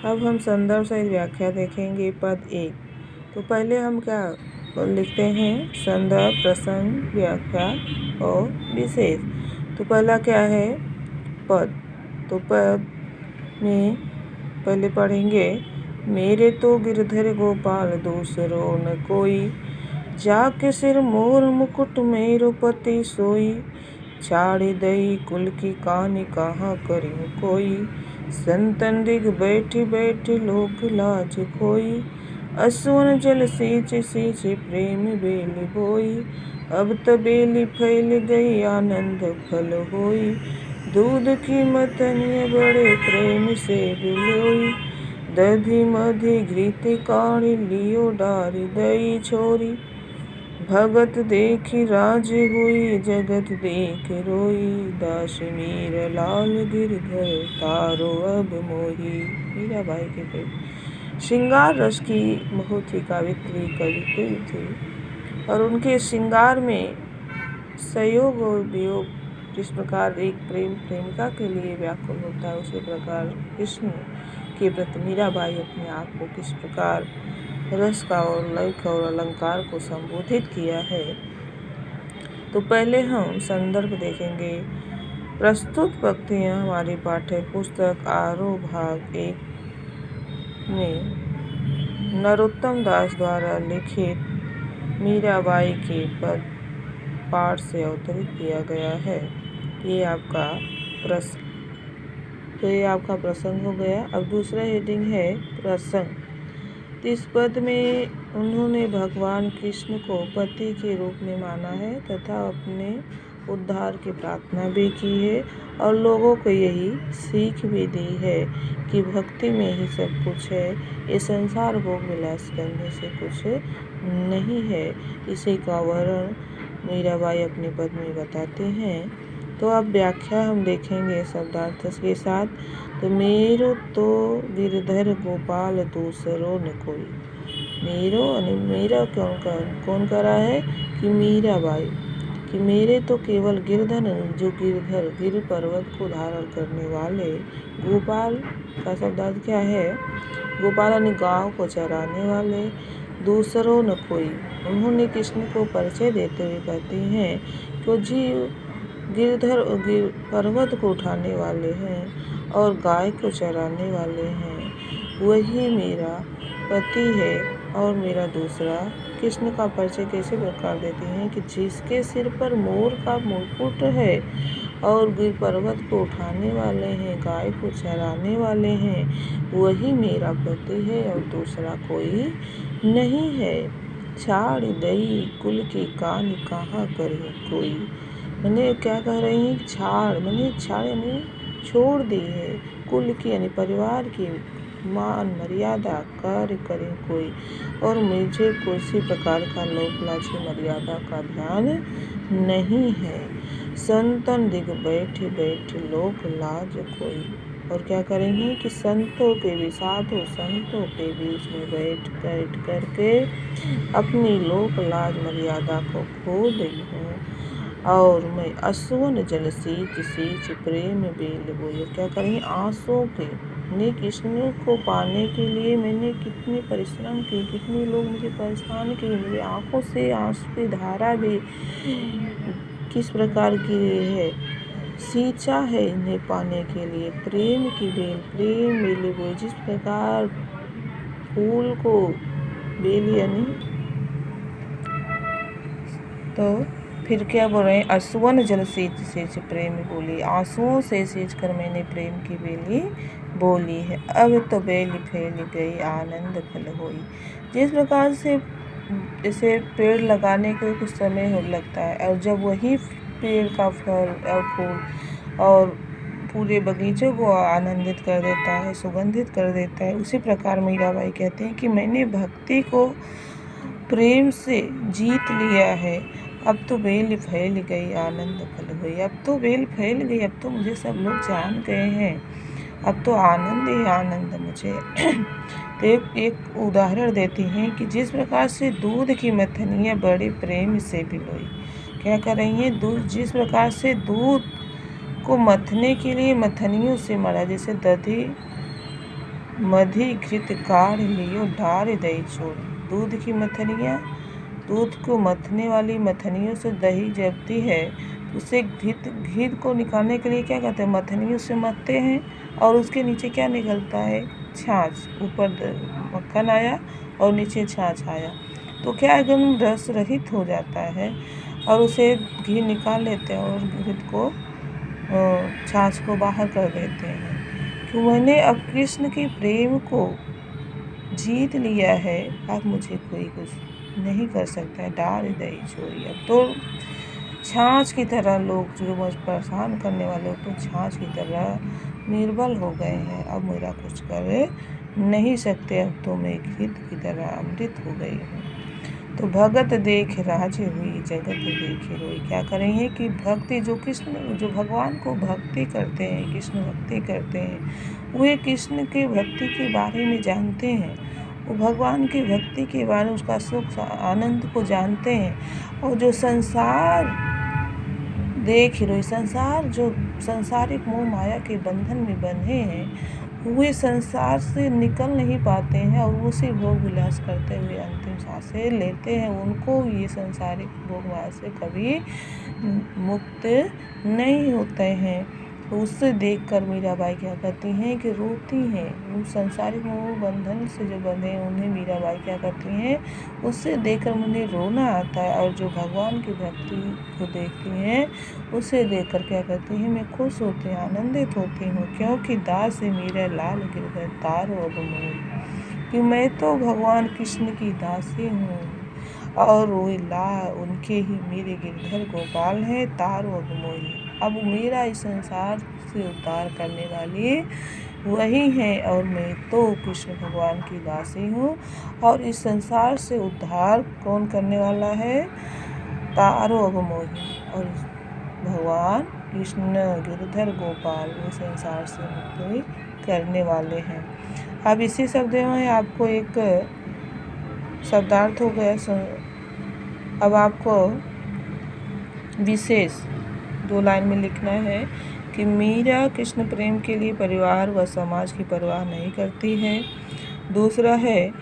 अब हम संदर्भ सहित व्याख्या देखेंगे। पद 1। तो पहले हम क्या लिखते हैं? संदर्भ, प्रसंग, व्याख्या और विशेष। तो पहला क्या है? पद। तो पद में पहले पढ़ेंगे, मेरे तो गिरधर गोपाल दूसरो न कोई, जाके सिर मोर मुकुट मेरो पति सोई, छाड़ी दई कुल की कहानी कहाँ करियो कोई, संतन दिग बैठी बैठी लोक लाज खोई, असुवन जल सींच सींच प्रेम बेली बोई, अब तो बेली फैल गई आनंद फल होई, दूध की मतनिया बड़े प्रेम से बिलोई, दधि मधि घृत काढ़ी लियो डारी दई छोरी, भगत देखी राज हुई जगत देख रोई, दास मीरा लाल गिरधर तारो अब मोही। मीराबाई के प्रेम श्रृंगार रस की बहुत ही कावित्री कवि थी और उनके श्रृंगार में संयोग और वियोग जिस प्रकार एक प्रेमिका के लिए व्याकुल होता है, उसी प्रकार कृष्ण के प्रति मीराबाई अपने आप को किस प्रकार रस का और लय का और अलंकार को संबोधित किया है। तो पहले हम संदर्भ देखेंगे। प्रस्तुत पंक्तियां हमारी पाठ्य पुस्तक आरोह भाग 1 में नरोत्तम दास द्वारा लिखित मीराबाई के पद पाठ से अवतरित किया गया है। ये आपका प्रसंग हो गया। अब दूसरा हेडिंग है प्रसंग। तो इस पद में उन्होंने भगवान कृष्ण को पति के रूप में माना है तथा अपने उद्धार की प्रार्थना भी की है और लोगों को यही सीख भी दी है कि भक्ति में ही सब कुछ है, ये संसार भोग विलास करने से कुछ नहीं है। इसी का वर्णन मीराबाई अपने पद में बताते हैं। तो अब व्याख्या हम देखेंगे शब्दार्थ के साथ। तो मेरो तो गिरधर गोपाल दूसरो न कोई। मेरो यानी मेरा कौन करा है? कि मीराबाई। कि मेरे तो केवल गिरधर जो गिर पर्वत को धारण करने वाले गोपाल का शब्दार्थ क्या है? गोपाल यानी गाँव को चराने वाले। दूसरो न कोई, उन्होंने कृष्ण को परिचय देते हुए कहते हैं कि जी गिरधर पर्वत को उठाने वाले हैं और गाय को चराने वाले हैं, वही मेरा पति है और मेरा दूसरा। कृष्ण का परिचय कैसे प्रकार देते हैं कि जिसके सिर पर मोर का मुकुट है और गिर पर्वत को उठाने वाले हैं, गाय को चराने वाले हैं, वही मेरा पति है और दूसरा कोई नहीं है। छाड़ दई कुल की कान कहाँ करे कोई। मैंने क्या कह रही हैं? छाड़ यानी छोड़ दी है, कुल की यानी परिवार की मान मर्यादा कार्य करे कोई, और मुझे किसी प्रकार का लोक लाज मर्यादा का ध्यान नहीं है। संतन दिग बैठे बैठे लोक लाज कोई। और क्या करेंगे कि संतों के भी साधु संतों के बीच में बैठ करके अपनी लोक लाज मर्यादा को खो गई हूँ और मैं असुवन जल सींच सींच प्रेम बेल बोई। क्या करें? आंसुओं के ने कृष्ण को पाने के लिए मैंने कितने परिश्रम किए, कितने लोग मुझे परेशान किए, मेरी आंखों से आंसू की धारा भी किस प्रकार की है, सींचा है इन्हें पाने के लिए प्रेम की बेल, प्रेम बेल बोई। जिस प्रकार फूल को बेल यानी, तो फिर क्या बोल रहे हैं? असुवन जल सींच सींच प्रेम बोली, आंसुओं से सींच कर मैंने प्रेम की बेली बोली है। अब तो बेली फैल गई आनंद फल होई। जिस प्रकार से जैसे पेड़ लगाने को कुछ समय हो लगता है और जब वही पेड़ का फल और फूल और पूरे बगीचे को आनंदित कर देता है, सुगंधित कर देता है, उसी प्रकार मीराबाई कहते हैं कि मैंने भक्ति को प्रेम से जीत लिया है। अब तो बेल फैल गई आनंद फल हुई। अब तो बेल फैल गई, अब तो मुझे सब लोग जान गए हैं, अब तो आनंद ही आनंद मुझे। तो एक उदाहरण देती हैं कि जिस प्रकार से दूध की मथनियाँ बड़े प्रेम से पिलोई। क्या कर रही हैं? दूध, जिस प्रकार से दूध को मथने के लिए मथनियों से मरा, जैसे दधी मधी घृत काढ़ लियो ढार दही छोड़। दूध की मथनियाँ, दूध को मथने वाली मथनियों से दही जमती है, उसे घी को निकालने के लिए क्या करते हैं, मथनियों से मथते हैं और उसके नीचे क्या निकलता है, छाछ। ऊपर मक्खन आया और नीचे छाछ आया, तो क्या एकदम रस रहित हो जाता है और उसे घी निकाल लेते हैं और घृत को छाछ को बाहर कर देते हैं। कि मैंने अब कृष्ण के प्रेम को जीत लिया है, अब मुझे कोई कुछ नहीं कर सकता है। डाल दही छोड़ी। अब तो छाछ की तरह लोग जो मुझ परेशान करने वाले तो छाछ की तरह निर्बल हो गए हैं, अब मेरा कुछ कर नहीं सकते। अब तो मैं घृत की तरह अमृत हो गई हूँ। तो भगत देख राज हुई, जगत देखे रोई। क्या करेंगे कि भक्ति जो भगवान को भक्ति करते हैं, कृष्ण भक्ति करते हैं, वे कृष्ण के भक्ति के बारे में जानते हैं, वो भगवान की भक्ति के बारे में उसका सुख आनंद को जानते हैं। और जो संसार देख रोई, संसार जो संसारिक मोह माया के बंधन में बंधे हैं, वे संसार से निकल नहीं पाते हैं और उसी भोग विलास करते हुए अंतिम सांसें लेते हैं। उनको ये संसारिक भोग माया से कभी मुक्त नहीं होते हैं। उससे देखकर मीराबाई क्या करती हैं कि रोती हैं। उन संसारिक मोह बंधन से जो बंधे हैं उन्हें मीराबाई क्या करती हैं, उससे देखकर मुझे रोना आता है। और जो भगवान की भक्ति को देखती हैं उसे देखकर क्या करती हैं, मैं खुश होती हूँ, आनंदित होती हूँ। क्योंकि दास से मेरा लाल गिरधर तारो अब मोह, कि मैं तो भगवान कृष्ण की दासी हूँ और वो उनके ही मेरे गिरधर गोपाल हैं, तारो अब मोही। अब मेरा इस संसार से उद्धार करने वाली वही हैं और मैं तो कृष्ण भगवान की दासी हूँ। और इस संसार से उद्धार कौन करने वाला है, तारो अब मोही। और भगवान कृष्ण गिरधर गोपाल इस संसार से मुक्ति करने वाले हैं। अब इसी शब्द में आपको एक शब्दार्थ हो गया। अब आपको विशेष 2 लाइन में लिखना है कि मीरा कृष्ण प्रेम के लिए परिवार व समाज की परवाह नहीं करती है। दूसरा है,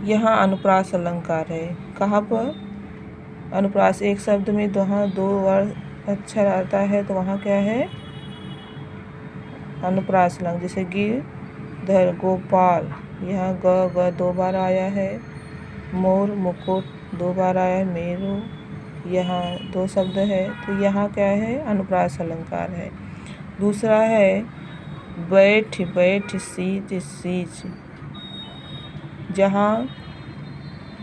यहाँ अनुप्रास अलंकार है। कहाँ पर अनुप्रास, एक शब्द में 2 वर्ड अक्षर आता है तो वहाँ क्या है, अनुप्रास अलंकार। जैसे गिरधर गोपाल, यहाँ ग 2 बार आया है। मोर मुकुट 2 बार आया है। मेरू यहाँ 2 शब्द है, तो यहाँ क्या है, अनुप्रास अलंकार है। दूसरा है बैठ बैठ सीच सीच, जहाँ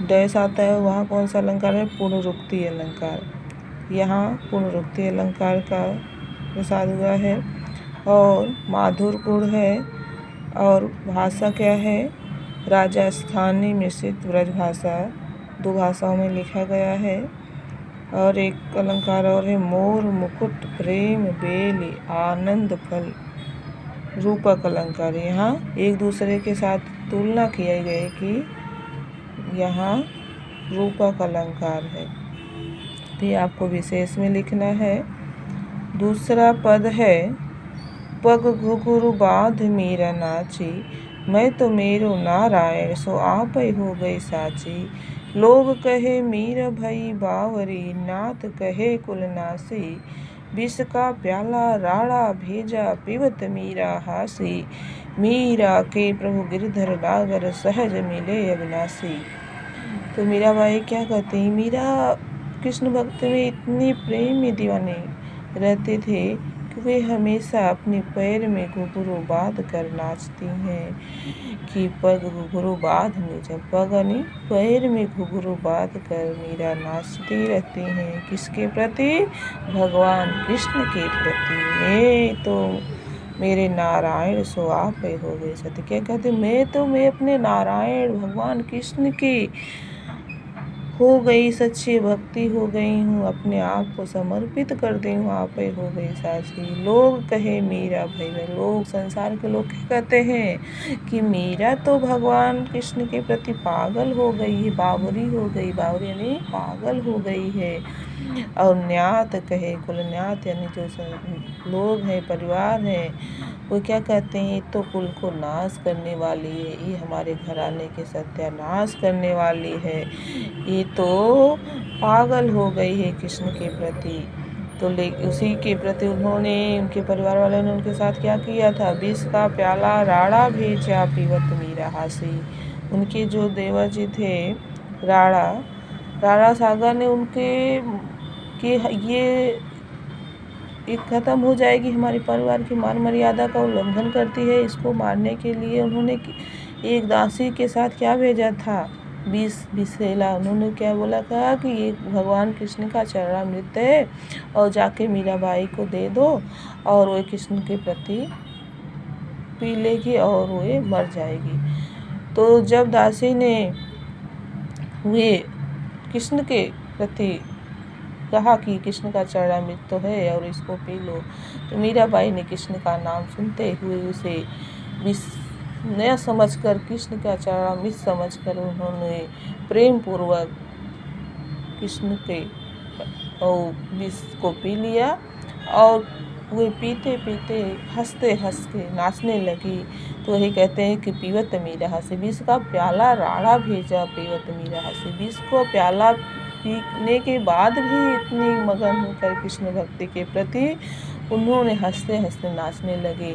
डैश आता है वहाँ कौन सा अलंकार है, पुनरुक्ति अलंकार। यहाँ पुनरुक्ति अलंकार का प्रसाद हुआ है। और माधुर गुण है और भाषा क्या है, राजस्थानी मिश्रित ब्रज भाषा, 2 भाषाओं में लिखा गया है। और एक अलंकार और है, मोर मुकुट प्रेम बेली आनंद फल, रूपक अलंकार। यहाँ एक दूसरे के साथ तुलना किया गया कि यहाँ रूपक अलंकार है, तो ये आपको विशेष में लिखना है। दूसरा पद है, पग घुघुरु बाध मीरा नाची, मैं तो मेरो नारायण सो आप हो गई साची। लोग कहे मीरा भई बावरी, नाथ कहे कुलनासी, विष का प्याला राड़ा भेजा पिबत मीरा हासी। मीरा के प्रभु गिरधर नागर सहज मिले अविनाशी। तो मीराबाई क्या कहते हैं, मीरा कृष्ण भक्ति में इतनी प्रेम में दीवाने रहते थे कि वे हमेशा अपने पैर में घुघरू बांध कर नाचती हैं। कि पग घुघरू बांध में, जब पग यानी पैर में घुघरू बांध कर मीरा नाचती रहती हैं। किसके प्रति, भगवान कृष्ण के प्रति। मैं तो मेरे नारायण सो आप हो गए सत्य। क्या कहते, मैं अपने नारायण भगवान कृष्ण की हो गई, सच्ची भक्ति हो गई हूँ, अपने आप को समर्पित कर दी हूँ, आप हो गई साची। लोग कहे मीरा भाई, लोग संसार के लोग क्या कहते हैं कि मीरा तो भगवान कृष्ण के प्रति पागल हो गई है, बावरी हो गई, बावरी यानी पागल हो गई है। और न्यात कहे, कुल न्यात यानी जो लोग हैं, परिवार हैं, वो क्या कहते हैं, ये तो कुल को नाश करने वाली है, ये हमारे घराने के सत्यानाश करने वाली है, ये तो पागल हो गई है कृष्ण के प्रति। तो उसी के प्रति उन्होंने, उनके परिवार वालों ने उनके साथ क्या किया था, विष का प्याला राड़ा भेजा पीवत मीरा हासी। उनके जो देवर जी थे राड़ा सागर ने उनके कि ये ख़त्म हो जाएगी, हमारे परिवार की मान मर्यादा का उल्लंघन करती है, इसको मारने के लिए उन्होंने एक दासी के साथ क्या भेजा था, विषैला। उन्होंने क्या बोला था कि ये भगवान कृष्ण का चरणामृत है और जाके मीराबाई को दे दो और वो कृष्ण के प्रति पी लेगी और वो मर जाएगी। तो जब दासी ने वे कृष्ण के प्रति कहा कि कृष्ण का चरणामृत तो है और इसको पी लो, तो मीराबाई ने कृष्ण का नाम सुनते हुए उसे न समझकर, कृष्ण का चरणामृत समझकर उन्होंने प्रेम पूर्वक कृष्ण के विष को पी लिया और वे पीते पीते हंसते हंस के नाचने लगी। तो वही कहते हैं कि पीवत मीरा हंसी, विष का प्याला राड़ा भेजा पीवत मीरा हंसी। विष को प्याला पीने के बाद भी इतनी मगन होकर कृष्ण भक्ति के प्रति उन्होंने हंसते हंसते नाचने लगे।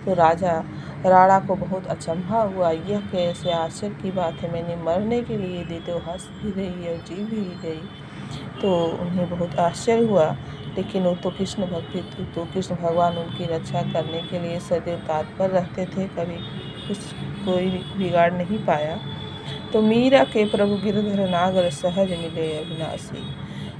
तो राजा राड़ा को बहुत अचंभा हुआ, यह कैसे आश्चर्य की बात है, मैंने मरने के लिए दी तो हंस भी रही और जी भी गई। तो उन्हें बहुत आश्चर्य हुआ, लेकिन वो तो कृष्ण भक्ति थी, तो कृष्ण भगवान उनकी रक्षा करने के लिए सदैव तत्पर रहते थे, कभी कोई बिगाड़ नहीं पाया। तो मीरा के प्रभु गिरधर नागर सहज मिले अविनाशी।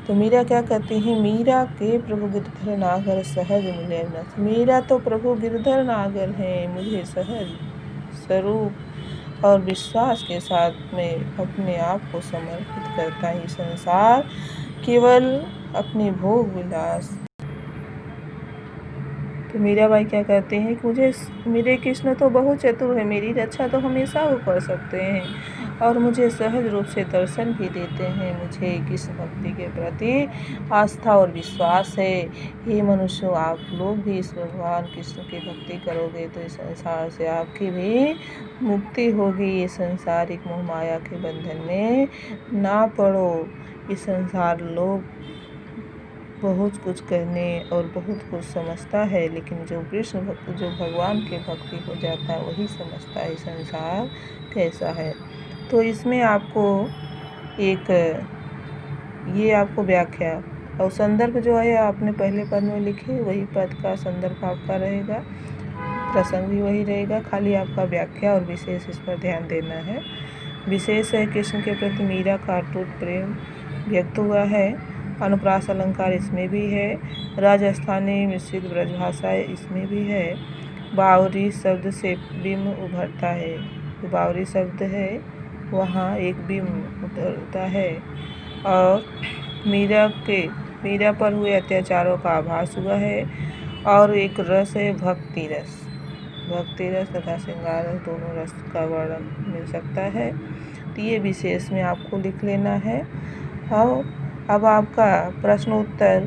तो मीरा क्या कहती हैं, मीरा के प्रभु गिरधर नागर सहज मिले अविनाशी। मीरा तो प्रभु गिरधर नागर हैं, मुझे सहज स्वरूप और विश्वास के साथ में अपने आप को समर्पित करता ही संसार केवल अपने भोग विलास। तो मीराबाई क्या कहते हैं कि मेरे कृष्ण तो बहुत चतुर है, मेरी रक्षा तो हमेशा वो कर सकते हैं और मुझे सहज रूप से दर्शन भी देते हैं। मुझे कृष्ण भक्ति के प्रति आस्था और विश्वास है। ये मनुष्यों, आप लोग भी इस भगवान कृष्ण की भक्ति करोगे तो इस संसार से आपकी भी मुक्ति होगी। ये संसारिक मोह माया के बंधन में ना पड़ो। इस संसार लोग बहुत कुछ कहने और बहुत कुछ समझता है, लेकिन जो कृष्ण भक्त, जो भगवान के भक्ति हो जाता है वही समझता है संसार कैसा है। तो इसमें आपको ये आपको व्याख्या और संदर्भ जो है आपने पहले पद में लिखे, वही पद का संदर्भ आपका रहेगा, प्रसंग भी वही रहेगा, खाली आपका व्याख्या और विशेष इस पर ध्यान देना है। विशेष है कृष्ण के प्रति मीरा का अटूट प्रेम व्यक्त हुआ है। अनुप्रास अलंकार इसमें भी है। राजस्थानी मिश्रित ब्रजभाषा इसमें भी है। बावरी शब्द से बिंब उभरता है, तो बावरी शब्द है वहाँ एक बिंब उभरता है और मीरा पर हुए अत्याचारों का आभास हुआ है। और एक रस है भक्ति रस तथा श्रृंगार रस, दोनों रस का वर्णन मिल सकता है। तो ये विशेष में आपको लिख लेना है। और अब आपका प्रश्न उत्तर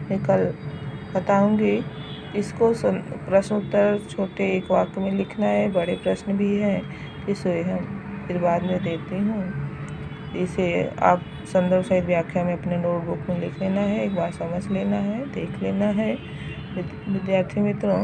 मैं कल बताऊंगी। इसको प्रश्न उत्तर छोटे एक वाक्य में लिखना है, बड़े प्रश्न भी हैं, इसे हम फिर बाद में देती हूँ। इसे आप संदर्भ सहित व्याख्या में अपने नोटबुक में लिख लेना है, एक बार समझ लेना है, देख लेना है। विद्यार्थी मित्रों,